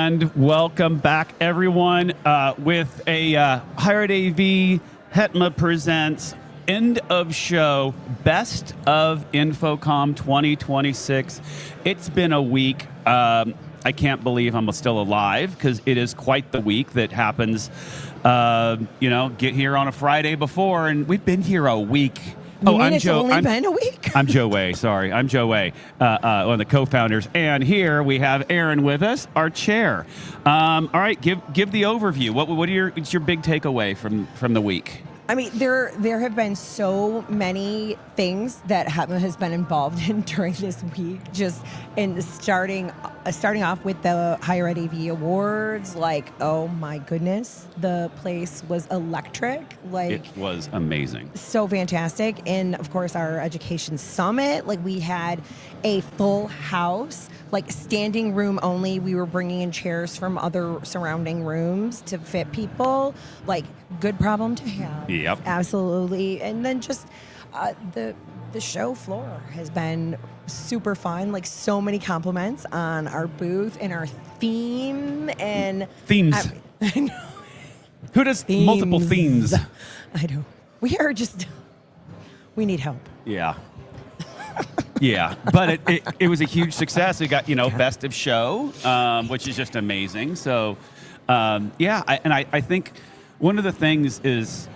And welcome back, everyone, with a Higher Ed AV HETMA Presents end of show, best of InfoComm 2026. It's been a week. I can't believe I'm still alive because it is quite the week that happens. Get here on a Friday before, and we've been here a week. It's only been a week? I'm Joe Way. Sorry, I'm Joe Way, one of the co-founders. And here we have Erin with us, our chair. All right, give the overview. What's your big takeaway from the week? I mean, there have been so many things that HETMA has been involved in during this week. Just in starting off with the Higher Ed AV Awards, oh my goodness, the place was electric. It was amazing, so fantastic. And of course, our education summit, we had a full house, standing room only. We were bringing in chairs from other surrounding rooms to fit people. Good problem to have. Yep. Absolutely. And then just the show floor has been super fun. So many compliments on our booth and our theme and themes. I know. Who does themes. Multiple themes? I know. We need help. Yeah. Yeah, but it was a huge success. We got best of show, which is just amazing. So, I think one of the things is,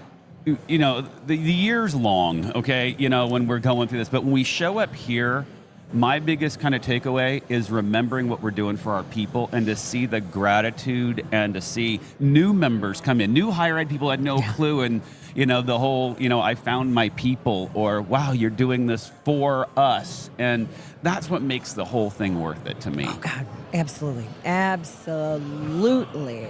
the year's long, okay, when we're going through this. But when we show up here, my biggest kind of takeaway is remembering what we're doing for our people and to see the gratitude and to see new members come in. New higher ed people had no clue. And, the whole, I found my people, or, wow, you're doing this for us. And that's what makes the whole thing worth it to me. Oh, God. Absolutely. Absolutely.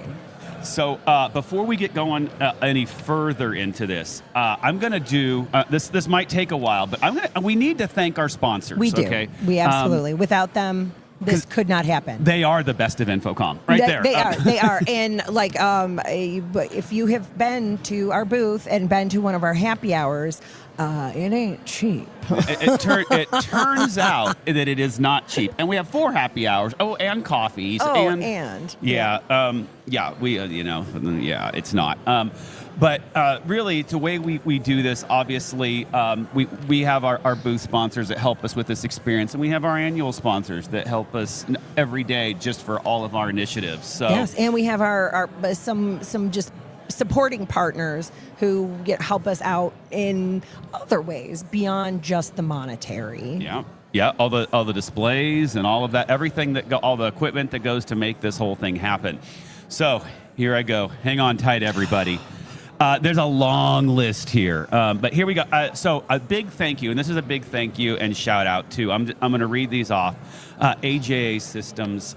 So before we get going any further into this, I'm going to do this might take a while, but we need to thank our sponsors. We do. Okay? We absolutely. Without them, this could not happen. They are the best of InfoComm, right there. They are. And if you have been to our booth and been to one of our happy hours, it ain't cheap. It turns out that it is not cheap, and we have 4 happy hours. Oh, and coffees. It's not. But really, the way we do this, obviously, we have our booth sponsors that help us with this experience, and we have our annual sponsors that help us every day just for all of our initiatives. So yes, and we have our some just supporting partners who help us out in other ways beyond just the monetary. Yeah, all the displays and all of that, everything all the equipment that goes to make this whole thing happen. So here I go. Hang on tight, everybody. There's a long list here, but here we go. So a big thank you, and this is a big thank you and shout out to. I'm going to read these off. AJA Systems,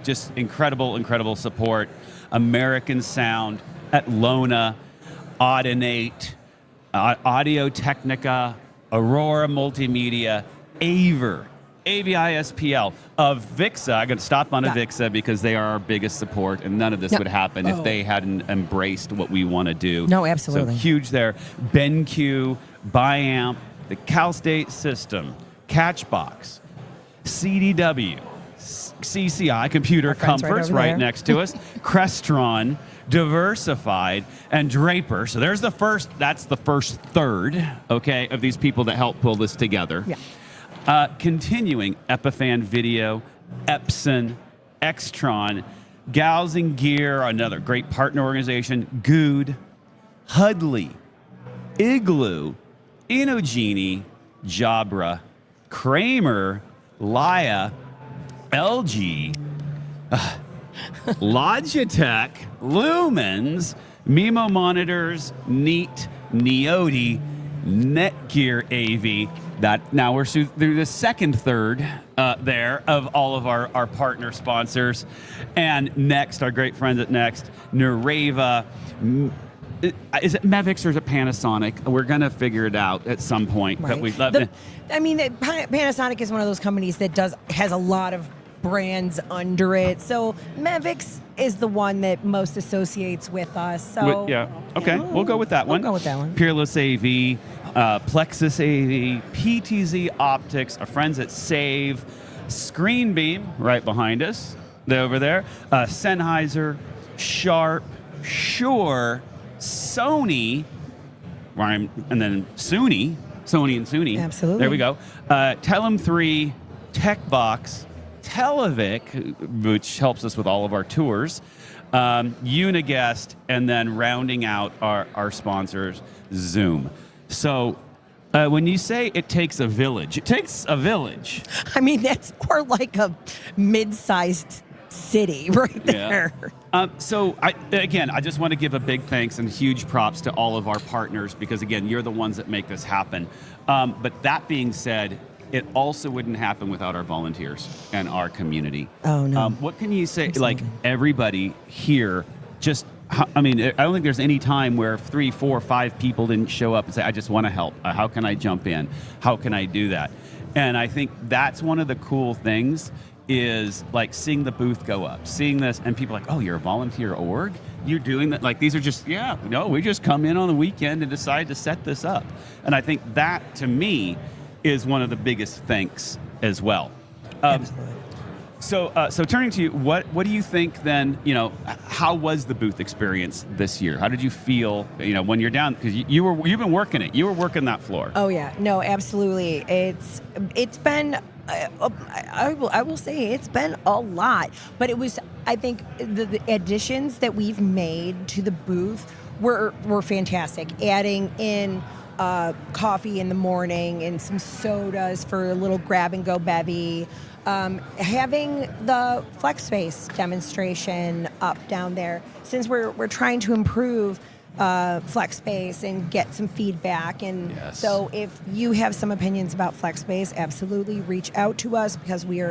just incredible support. American Sound, Atlona, Audinate, Audio Technica, Aurora Multimedia, Aver, AVISPL, Avixa. I'm going to stop on Avixa because they are our biggest support, and none of this would happen if they hadn't embraced what we want to do. No, absolutely. So huge there. BenQ, Biamp, the Cal State System, Catchbox, CDW, CCI, Computer Comforts, right next to us, Crestron, Diversified, and Draper. So that's the first third, okay, of these people that help pull this together. Yeah. Continuing, Epiphan Video, Epson, Extron, Gals and Gear, another great partner organization, Good, Hudley, Igloo, Inogenie, Jabra, Kramer, Laya, LG, Logitech, Lumens, Mimo Monitors, Neat, Neoti, Netgear AV. Now we're through the second third there of all of our partner sponsors. And Next, our great friends at Next, Nereva. Is it Mevix or is it Panasonic? We're going to figure it out at some point. Right. Panasonic is one of those companies that has a lot of brands under it. So Mevix is the one that most associates with us. So we'll go with that one. We'll go with that one. Peerless AV, Plexus AV, PTZ Optics, our friends at Save, Screenbeam right behind us, They're over there. Sennheiser, Sharp, Shure, Sony, and then Sony and Sony. Absolutely. There we go. Telem 3, TechBox, Televic, which helps us with all of our tours, Uniguest, and then rounding out our sponsors, Zoom. So when you say it takes a village, it takes a village. I mean, that's more like a mid-sized city right there. So I just want to give a big thanks and huge props to all of our partners because, again, you're the ones that make this happen. But that being said, it also wouldn't happen without our volunteers and our community. Oh, no. What can you say, Absolutely. like everybody here, I mean, I don't think there's any time where 3, 4, 5 people didn't show up and say, I just want to help. How can I jump in? How can I do that? And I think that's one of the cool things is like seeing the booth go up, seeing this, and people are like, oh, you're a volunteer org? You're doing that? Like, these are just, we just come in on the weekend and decide to set this up. And I think that, to me, is one of the biggest thanks as well. Absolutely. So turning to you, what do you think then, how was the booth experience this year? How did you feel, when you're down, because you've been working it. You were working that floor. Oh, yeah. No, absolutely. It's been, I will say it's been a lot, but it was, I think the additions that we've made to the booth were fantastic. Adding in coffee in the morning and some sodas for a little grab and go bevy. Having the FlexSpace demonstration up down there, since we're trying to improve FlexSpace and get some feedback. And yes. So if you have some opinions about FlexSpace, absolutely reach out to us because we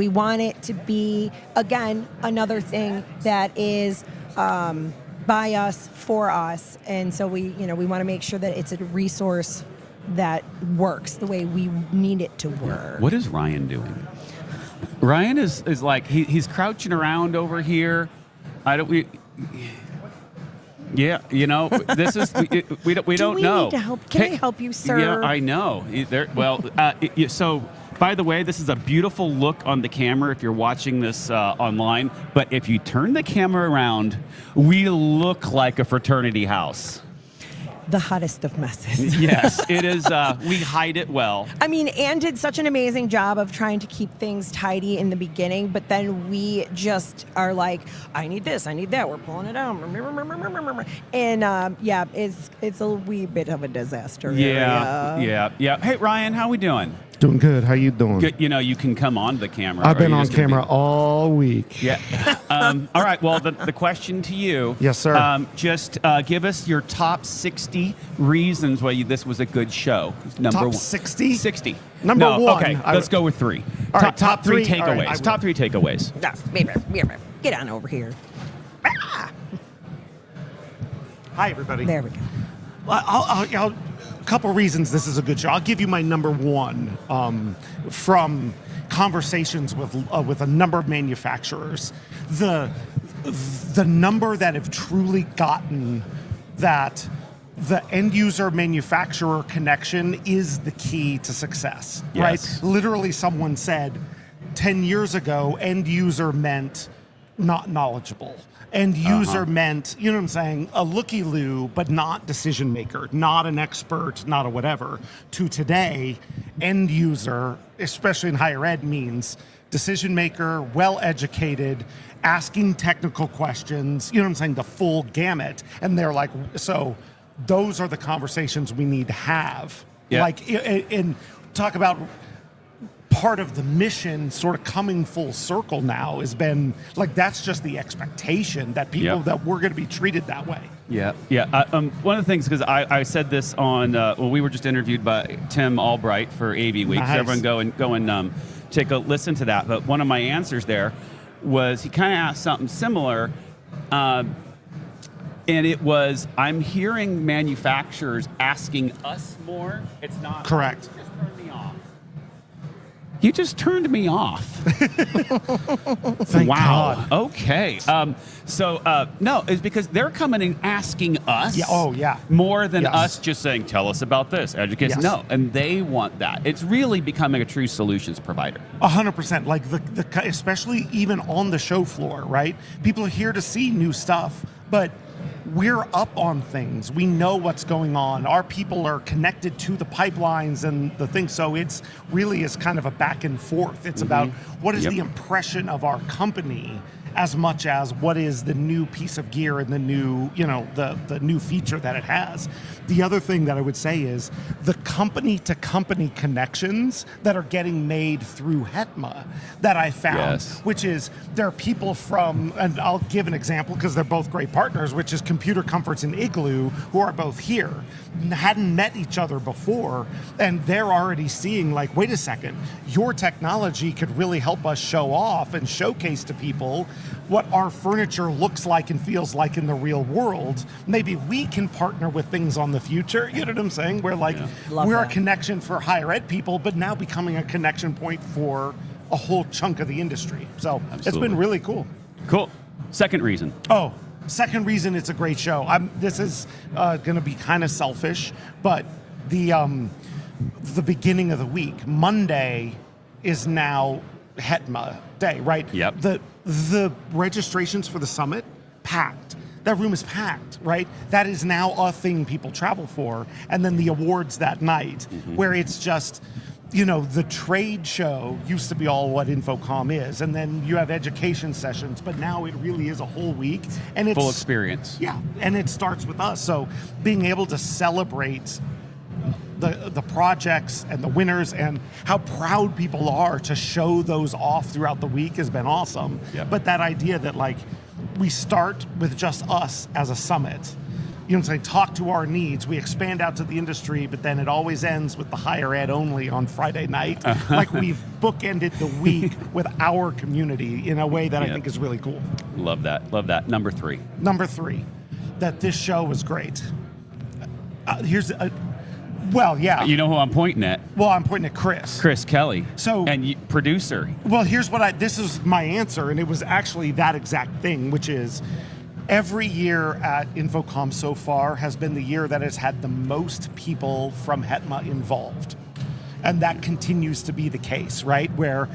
want it to be, again, another thing that is by us, for us. And so we want to make sure that it's a resource that works the way we need it to work. What is Ryan doing? Ryan is like he's crouching around over here. This is we don't know. Need to help? Can I help you, sir? Yeah, I know. So by the way, this is a beautiful look on the camera if you're watching this online. But if you turn the camera around, we look like a fraternity house. The hottest of messes. Yes, it is. We hide it well. I mean, Anne did such an amazing job of trying to keep things tidy in the beginning, but then we just are like, I need this, I need that. We're pulling it out, and it's a wee bit of a disaster. Yeah. Hey, Ryan, how we doing? Doing good. How you doing? Good. You can come on the camera. I've been on camera all week. Yeah. All right. Well, the question to you. Yes, sir. Just give us your top 60 reasons why this was a good show. Top 60? 60. Number one. Okay, let's go with 3. All right, top 3 three. takeaways. All right, top 3 takeaways. Get on over here. Hi, everybody. There we go. I'll couple reasons this is a good show. I'll give you my number one from conversations with a number of manufacturers. The number that have truly gotten that the end user manufacturer connection is the key to success, yes. right? Literally, someone said 10 years ago, end user meant not knowledgeable. End user meant, you know what I'm saying, a looky-loo, but not decision maker, not an expert, not a whatever. To today, end user, especially in higher ed, means decision maker, well-educated, asking technical questions, you know what I'm saying, the full gamut. And they're like, so those are the conversations we need to have. Yeah. Like, and talk about part of the mission sort of coming full circle now has been like, that's just the expectation that people that we're going to be treated that way. Yeah. One of the things, because I said this on, we were just interviewed by Tim Albright for AV Week. Nice. So everyone go and take a listen to that. But one of my answers there was he kind of asked something similar. And it was, I'm hearing manufacturers asking us more. It's not correct. Just turn me off. You just turned me off. Thank Wow. God. Okay. No, it's because they're coming and asking us. Yeah. Oh, yeah. More than Yes. us just saying, "Tell us about this." Education. Yes. No, and they want that. It's really becoming a true solutions provider. 100%. Like especially even on the show floor, right? People are here to see new stuff, but we're up on things. We know what's going on. Our people are connected to the pipelines and the things. So it's really is kind of a back and forth. It's about what is Yep. the impression of our company as much as what is the new piece of gear and the new, the new feature that it has. The other thing that I would say is the company to company connections that are getting made through HETMA that I found, Yes. which is there are people from, and I'll give an example because they're both great partners, which is Computer Comforts and Igloo, who are both here, hadn't met each other before, and they're already seeing like, wait a second, your technology could really help us show off and showcase to people what our furniture looks like and feels like in the real world. Maybe we can partner with things on the future. You know what I'm saying? We're like, Love we're that. a connection for higher ed people, but now becoming a connection point for a whole chunk of the industry. So it's Absolutely. been really cool. Cool. Second reason. Oh, second reason it's a great show. This is going to be kind of selfish, but the beginning of the week, Monday, is now HETMA Day, right? Yep. The registrations for the summit, packed. That room is packed, right? That is now a thing people travel for. And then the awards that night, where it's just, the trade show used to be all what InfoComm is. And then you have education sessions, but now it really is a whole week. And it's Full experience. Yeah, and it starts with us. So being able to celebrate the projects and the winners and how proud people are to show those off throughout the week has been awesome. Yep. But that idea that like we start with just us as a summit, I'm saying, talk to our needs, we expand out to the industry, but then it always ends with the higher ed only on Friday night. Like we've bookended the week with our community in a way that I Yep. think is really cool. Love that. Love that. Number 3. Number 3, that this show was great. You know who I'm pointing at? Well, I'm pointing at Chris. Chris Kelly. So- Producer. Well, here's this is my answer, and it was actually that exact thing, which is every year at InfoComm so far has been the year that has had the most people from HETMA involved. And that continues to be the case, right? Where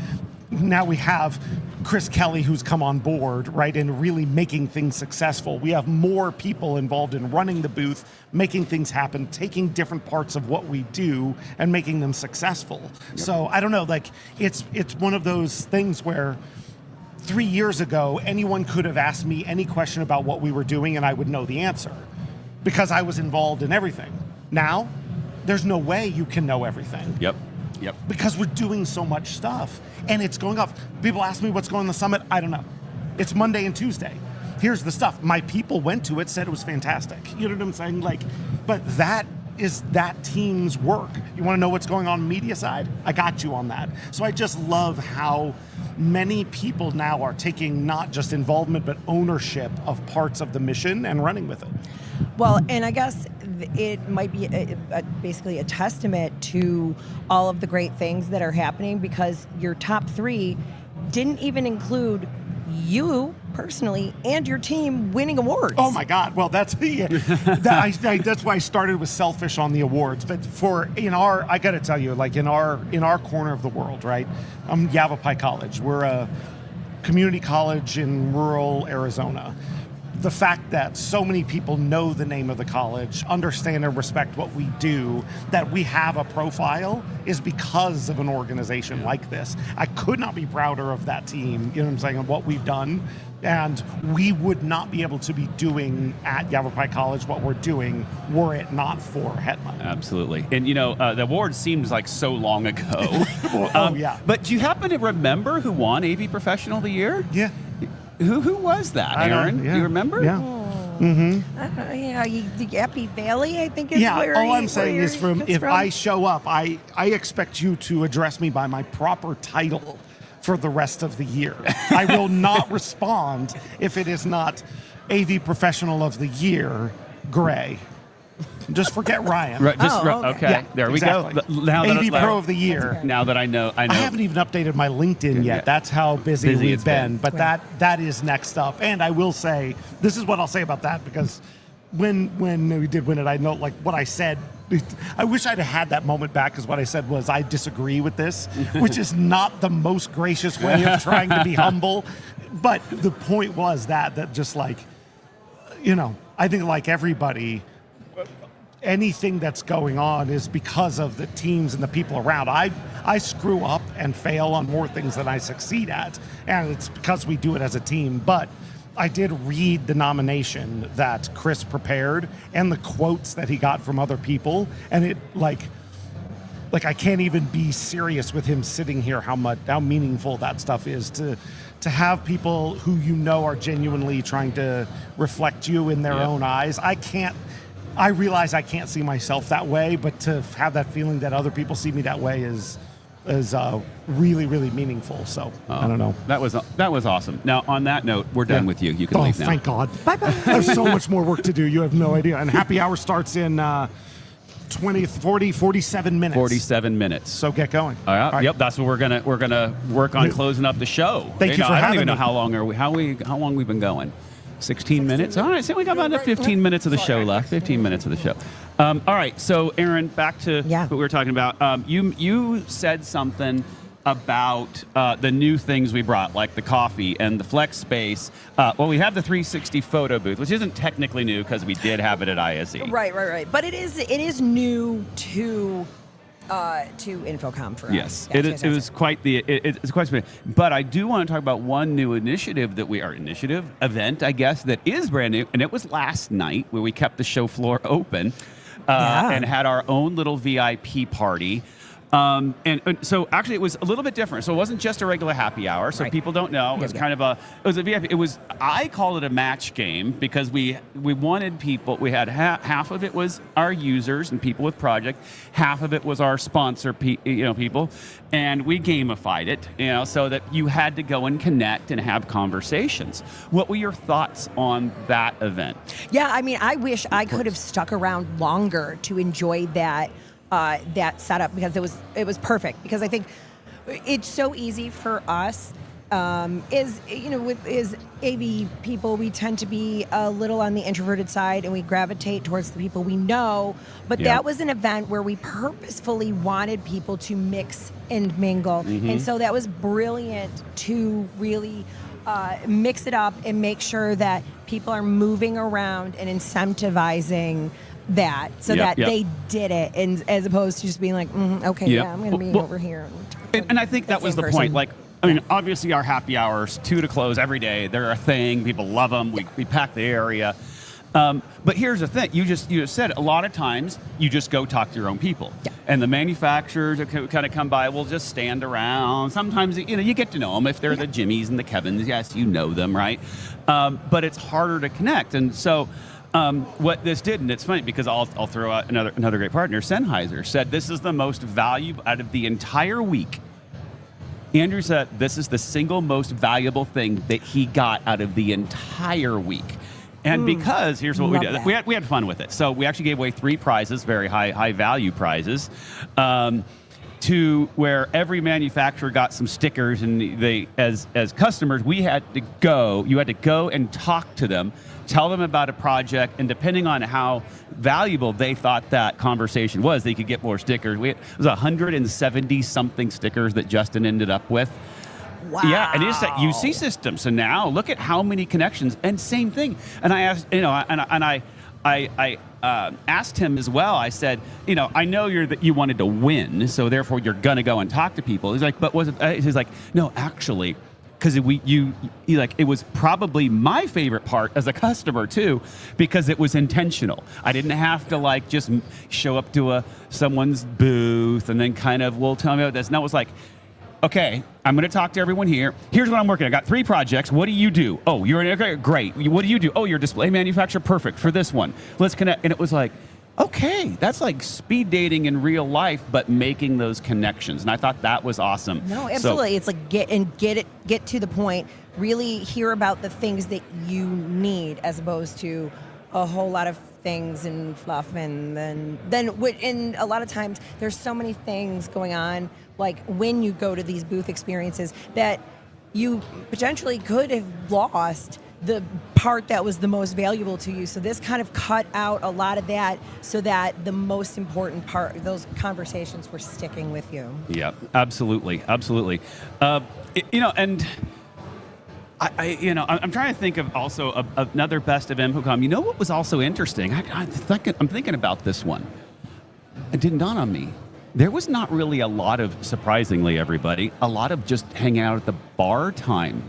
now we have Chris Kelly who's come on board, right, and really making things successful. We have more people involved in running the booth, making things happen, taking different parts of what we do and making them successful. Yep. So I don't know, like it's one of those things where 3 years ago, anyone could have asked me any question about what we were doing and I would know the answer because I was involved in everything. Now, there's no way you can know everything. Yep. Because we're doing so much stuff and it's going off. People ask me what's going on the summit. I don't know. It's Monday and Tuesday. Here's the stuff. My people went to it, said it was fantastic. You know what I'm saying? Like, but that is that team's work. You want to know what's going on media side? I got you on that. So I just love how many people now are taking not just involvement, but ownership of parts of the mission and running with it. Well, and I guess it might be basically a testament to all of the great things that are happening because your top 3 didn't even include you personally and your team winning awards. Oh my God! Well, that's that's why I started with selfish on the awards. But I got to tell you, like in our corner of the world, right? Yavapai College. We're a community college in rural Arizona. The fact that so many people know the name of the college, understand and respect what we do, that we have a profile is because of an organization like this. I could not be prouder of that team, you know what I'm saying, and what we've done. And we would not be able to be doing at Yavapai College what we're doing were it not for HETMA. Absolutely. And the award seems like so long ago. Yeah. But do you happen to remember who won AV Professional of the Year? Yeah. Who was that, Erin? Yeah. Do you remember? Yeah. Happy Valley, I think is where all I'm saying is it's if I show up, I expect you to address me by my proper title for the rest of the year. I will not respond if it is not AV Professional of the Year, Gray. Just forget Ryan. Right, just Oh, okay. okay. Yeah, There exactly. we go. Now that AV it's- Pro of the Year. Now that I know. I haven't even updated my LinkedIn Yeah. yet. That's how busy Busy we've it's been. been. But that is next up. And I will say, this is what I'll say about that, because when we did win it, I know like what I said. I wish I'd have had that moment back, because what I said was I disagree with this, which is not the most gracious way of trying to be humble. But the point was that just like, I think like everybody, anything that's going on is because of the teams and the people around. I screw up and fail on more things than I succeed at, and it's because we do it as a team. But I did read the nomination that Chris prepared and the quotes that he got from other people, and it like I can't even be serious with him sitting here how meaningful that stuff is to have people who are genuinely trying to reflect you in their own eyes. I realize I can't see myself that way, but to have that feeling that other people see me that way is really, really meaningful. So I don't know. That was awesome. Now, on that note, we're done with you. You can leave now. Thank God. Bye-bye. There's so much more work to do. You have no idea. And happy hour starts in 47 minutes. 47 minutes. So get going. All right. All right. Yep, that's what we're gonna work on closing up the show. Thank you for I don't having even know me. how long we've been going. 16 minutes. All right, so we got about 15 minutes of the show left. 15 minutes of the show. All right, so Erin, back to what we were talking about. You said something about the new things we brought, like the coffee and the FlexSpace. Well, we have the 360 photo booth, which isn't technically new because we did have it at ISE. Right. But it is new to InfoComm for us. Yes, it was quite it's quite special. But I do want to talk about one new event, I guess, that is brand new, and it was last night where we kept the show floor open and had our own little VIP party. And so actually it was a little bit different. So it wasn't just a regular happy hour. So people don't know. It was kind of a VIP. I call it a match game because we wanted people. We had half of it was our users and people with project. Half of it was our sponsor, people, and we gamified it, so that you had to go and connect and have conversations. What were your thoughts on that event? Yeah, I mean, I wish I could have stuck around longer to enjoy that setup, because it was perfect. Because I think it's so easy for us with AV people, we tend to be a little on the introverted side, and we gravitate towards the people we know. But that was an event where we purposefully wanted people to mix and mingle, and so that was brilliant to really mix it up and make sure that people are moving around and incentivizing that, so that they did it, and as opposed to just being like, I'm going to be over here. And I think that was the point. Like, I mean, obviously our happy hours, 2 to close every day. They're a thing. People love them. We pack the area. But here's the thing. You just said a lot of times you just go talk to your own people. Yeah. And the manufacturers that kind of come by will just stand around. Sometimes, you get to know them. If they're the Jimmys and the Kevins, yes, you know them, right? But it's harder to connect. And so what this did, and it's funny because I'll throw out another great partner, Sennheiser, said this is the most valuable out of the entire week. Andrew said this is the single most valuable thing that he got out of the entire week. And because here's what we did. We had fun with it. So we actually gave away 3 prizes, very high value prizes, to where every manufacturer got some stickers, and they, as customers, you had to go and talk to them, tell them about a project, and depending on how valuable they thought that conversation was, they could get more stickers. It was 170 something stickers that Justin ended up with. Wow. Yeah, and it's that UC system. So now look at how many connections, and same thing. And I asked, I asked him as well. I said, I know you wanted to win, so therefore you're gonna go and talk to people. He's like, but was it? He's like, no, actually, because it was probably my favorite part as a customer too, because it was intentional. I didn't have to just show up to someone's booth and then kind of, well, tell me about this. And that was like, okay, I'm going to talk to everyone here. Here's what I'm working on. I got 3 projects. What do you do? Oh, you're great. What do you do? Oh, you're a display manufacturer. Perfect for this one. Let's connect. And it was like, okay, that's like speed dating in real life, but making those connections. And I thought that was awesome. No, absolutely. It's like get to the point. Really hear about the things that you need, as opposed to a whole lot of things and fluff, and and a lot of times there's so many things going on, like when you go to these booth experiences, that you potentially could have lost the part that was the most valuable to you. So this kind of cut out a lot of that, so that the most important part, those conversations, were sticking with you. Yeah, absolutely, absolutely. And I'm trying to think of also another best of InfoComm. You know what was also interesting? I'm thinking about this one. It didn't dawn on me. There was not really a lot of, surprisingly, everybody, a lot of just hanging out at the bar time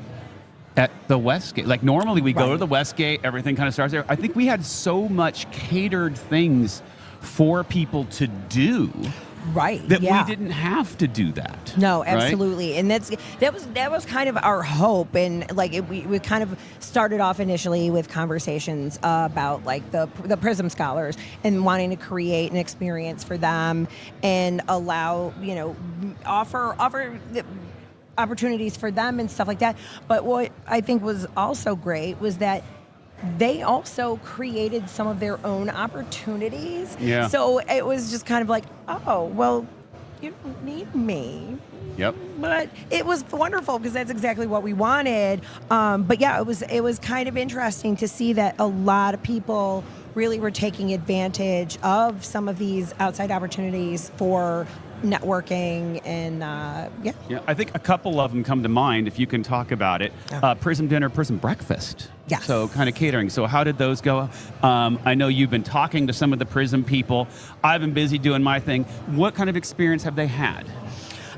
at the Westgate. Like normally we go to the Westgate, everything kind of starts there. I think we had so much catered things for people to do. Right. That we didn't have to do that. No, right? absolutely. And that was kind of our hope. And like we kind of started off initially with conversations about like the Prism Scholars and wanting to create an experience for them and allow, offer the opportunities for them and stuff like that. But what I think was also great was that they also created some of their own opportunities. Yeah. So it was just kind of like, oh, well, you don't need me. Yep. But it was wonderful because that's exactly what we wanted. But yeah, it was kind of interesting to see that a lot of people really were taking advantage of some of these outside opportunities for networking and Yeah, I think a couple of them come to mind if you can talk about it. Prism dinner, Prism breakfast. Yes. So kind of catering. So how did those go? I know you've been talking to some of the Prism people. I've been busy doing my thing. What kind of experience have they had?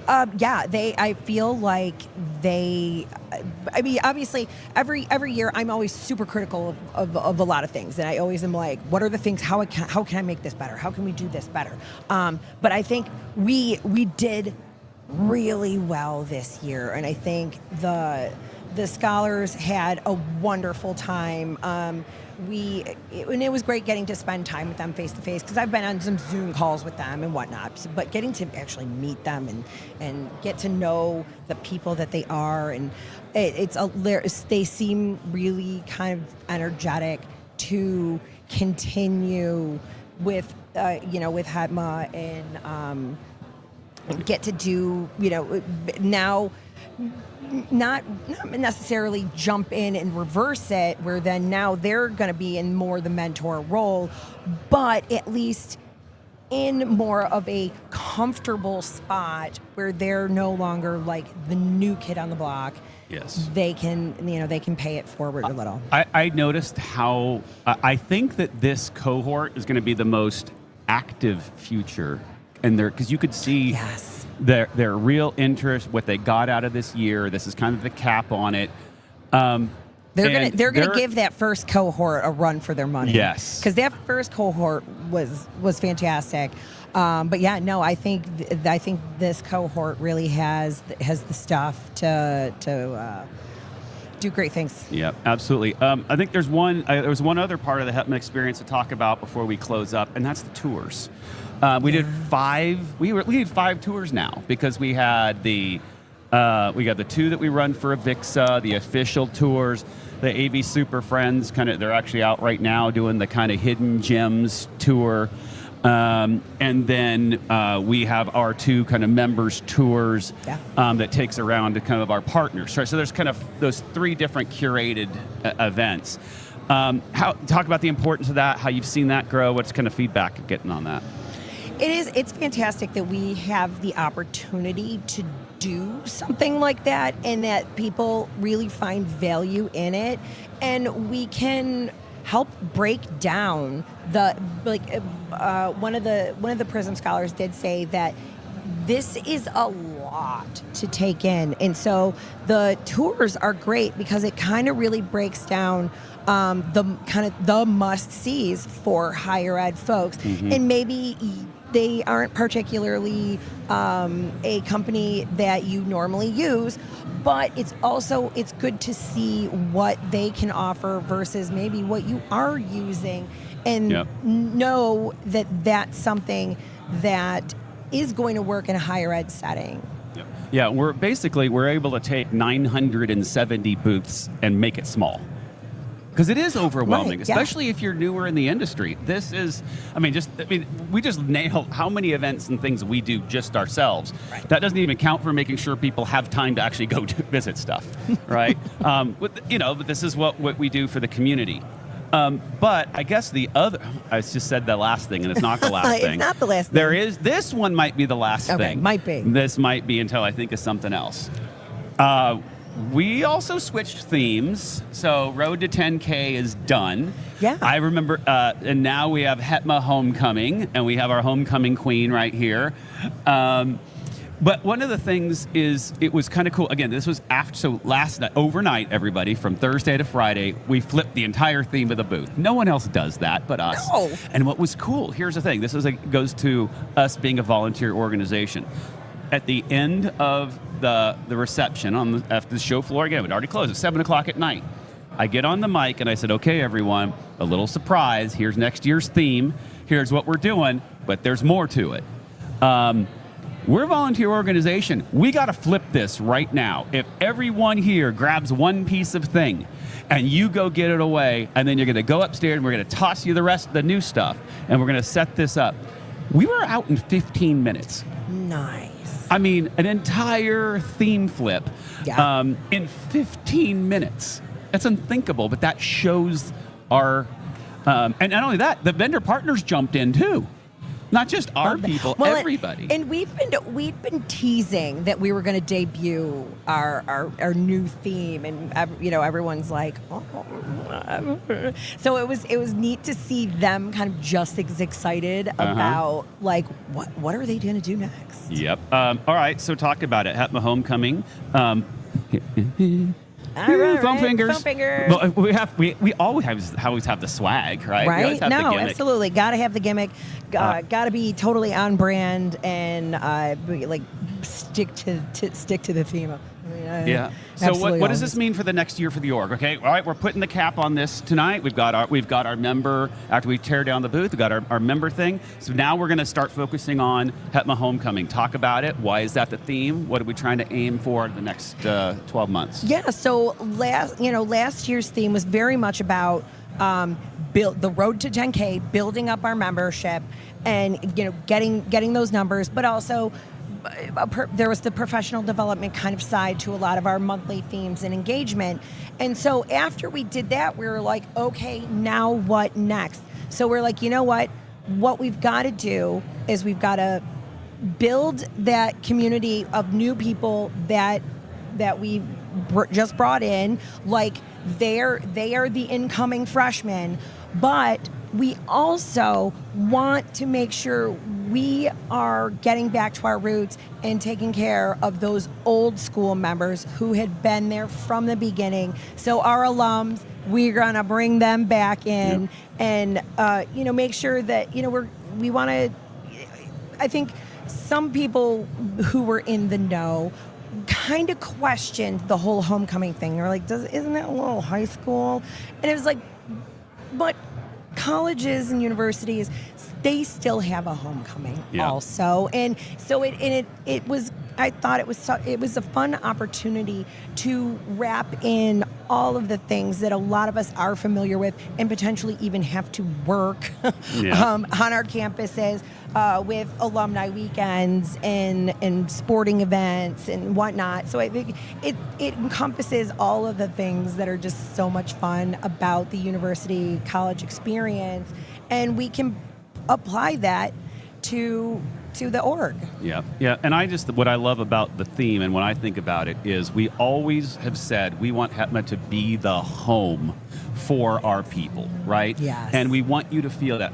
I feel like I mean, obviously, every year I'm always super critical of a lot of things, and I always am like, what are the things? How can I make this better? How can we do this better? But I think we did really well this year, and I think the scholars had a wonderful time. And it was great getting to spend time with them face to face, because I've been on some Zoom calls with them and whatnot, but getting to actually meet them and get to know the people that they are, and they seem really kind of energetic to continue with with HETMA and get to do now. Not necessarily jump in and reverse it, where then now they're going to be in more the mentor role, but at least in more of a comfortable spot where they're no longer like the new kid on the block. Yes. They can pay it forward a little. I noticed how I think that this cohort is going to be the most active future, and because you could see their real interest, what they got out of this year. This is kind of the cap on it. They're gonna give that first cohort a run for their money. Yes, because that first cohort was fantastic. But yeah, no, I think this cohort really has the stuff to do great things. Yeah, absolutely. I think there was one other part of the HETMA experience to talk about before we close up, and that's the tours. We did 5. We did 5 tours now, because we had we got the 2 that we run for Avixa, the official tours, the AV Super Friends. They're actually out right now doing the kind of hidden gems tour, and then we have our 2 kind of members tours that takes around to kind of our partners. So there's kind of those 3 different curated events. Talk about the importance of that, how you've seen that grow. What's kind of feedback you're getting on that? It's fantastic that we have the opportunity to do something like that, and that people really find value in it, and we can help break down one of the Prism Scholars did say that this is a lot to take in, and so the tours are great because it kind of really breaks down the must-sees for higher ed folks, and maybe they aren't particularly a company that you normally use, but it's good to see what they can offer versus maybe what you are using, and know that that's something that is going to work in a higher ed setting. Yeah, we're able to take 970 booths and make it small. Because it is overwhelming, Right, yeah. especially if you're newer in the industry. This is, we just nailed how many events and things we do just ourselves. Right. That doesn't even count for making sure people have time to actually go to visit stuff, right? But this is what we do for the community. But I guess I just said the last thing, and it's not the last thing. It's not the last thing. This one might be the last thing. Might be. This might be until I think of something else. We also switched themes, so Road to 10K is done. Yeah. I remember, and now we have HETMA Homecoming, and we have our homecoming queen right here. But one of the things is, it was kind of cool. Again, this was last night, overnight, everybody, from Thursday to Friday, we flipped the entire theme of the booth. No one else does that but us. No. And what was cool, here's the thing, goes to us being a volunteer organization. At the end of the reception after the show floor, again, we'd already closed at 7 o'clock at night. I get on the mic and I said, okay, everyone, a little surprise. Here's next year's theme. Here's what we're doing, but there's more to it. We're a volunteer organization. We got to flip this right now. If everyone here grabs one piece of thing and you go get it away, and then you're going to go upstairs and we're going to toss you the rest of the new stuff, and we're going to set this up. We were out in 15 minutes. Nice. An entire theme flip Yeah. in 15 minutes. That's unthinkable, but that shows our... and not only that, the vendor partners jumped in too. Not just our people, everybody. And we've been teasing that we were going to debut our new theme, and everyone's like, oh. So it was neat to see them kind of just as excited about like what are they going to do next? Yep. All right. So talk about it. HETMA Homecoming. All right, foam fingers. Foam fingers. Well, we always have the swag, right? We always Right? have the No, gimmick. absolutely. Got to have the gimmick. Got to be totally on brand and stick to the theme. Yeah. So what does this mean for the next year for the org? Okay. All right. We're putting the cap on this tonight. We've got our member, after we tear down the booth, we've got our member thing. So now we're going to start focusing on HETMA Homecoming. Talk about it. Why is that the theme? What are we trying to aim for in the next 12 months? Yeah. So last year's theme was very much about build the road to 10K, building up our membership, and getting those numbers, but also there was the professional development kind of side to a lot of our monthly themes and engagement. And so after we did that, we were like, okay, now what next? So we're like, you know what we've got to do is we've got to build that community of new people that we just brought in. Like they are the incoming freshmen, but we also want to make sure we are getting back to our roots and taking care of those old school members who had been there from the beginning. So our alums, we're gonna bring them back in, and make sure that we want to. I think some people who were in the know kind of questioned the whole homecoming thing. They're like, isn't that a little high school? And it was like, but colleges and universities, they still have a homecoming also. And so it was, I thought it was a fun opportunity to wrap in all of the things that a lot of us are familiar with and potentially even have to work on our campuses with alumni weekends and sporting events and whatnot. So I think it encompasses all of the things that are just so much fun about the university college experience, and we can apply that to the org. Yeah. And what I love about the theme and when I think about it is we always have said we want HETMA to be the home for our people, right? Yes. And we want you to feel that.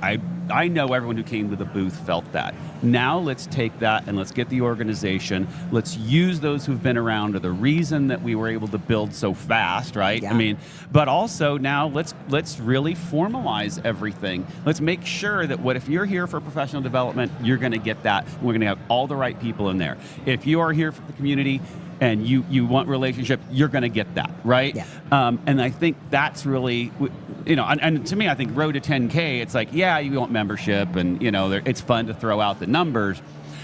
I know everyone who came to the booth felt that. Now let's take that and let's get the organization. Let's use those who've been around are the reason that we were able to build so fast, right? Yeah. But also now let's really formalize everything. Let's make sure that if you're here for professional development, you're going to get that. We're going to have all the right people in there. If you are here for the community and you want relationship, you're going to get that, right? Yeah. And I think that's really, and to me, I think Road to 10K, it's like, you want membership and, it's fun to throw out the numbers.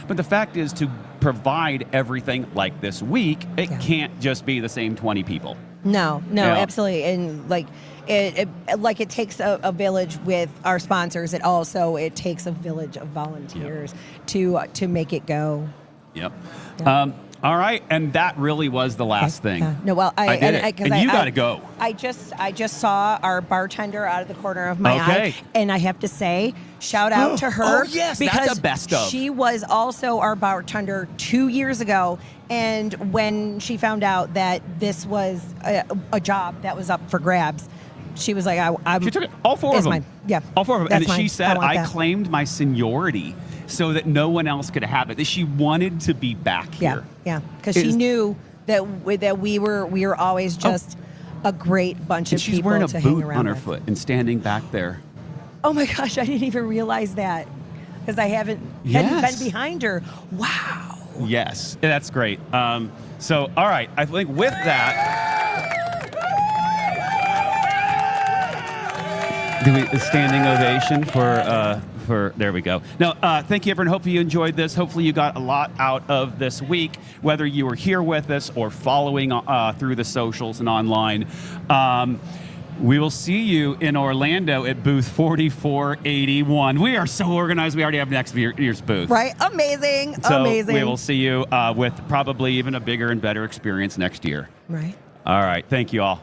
But the fact is, to provide everything like this week, it can't just be the same 20 people. No, Yeah. absolutely. And like it takes a village with our sponsors. It takes a village of volunteers to make it go. Yep. Yeah. All right, and that really was the last thing. No, well, I did it. And you got to go. I just saw our bartender out of the corner of my Okay. eye, and I have to say, shout out to her. Oh, yes, that's because a best of. she was also our bartender 2 years ago, and when she found out that this was a job that was up for grabs, she was like, She took it, all four of them. Mine. Yeah, all four of them. that's And mine. she said, want I that." claimed my seniority so that no one else could have it. That she wanted to be back here. Yeah, because It she is- knew that we were always just a great bunch And of she's people wearing a to hang boot around on her with. foot and standing back there. Oh my gosh, I didn't even realize that because I hadn't Yes. been behind her. Wow. Yes, that's great. So, all right, I think with that, do we a standing ovation for there we go. Now, thank you everyone. Hopefully you enjoyed this. Hopefully you got a lot out of this week, whether you were here with us or following through the socials and online. We will see you in Orlando at booth 4481. We are so organized. We already have next year's booth. Right? Amazing. So Amazing. we will see you with probably even a bigger and better experience next year. Right. All right. Thank you all.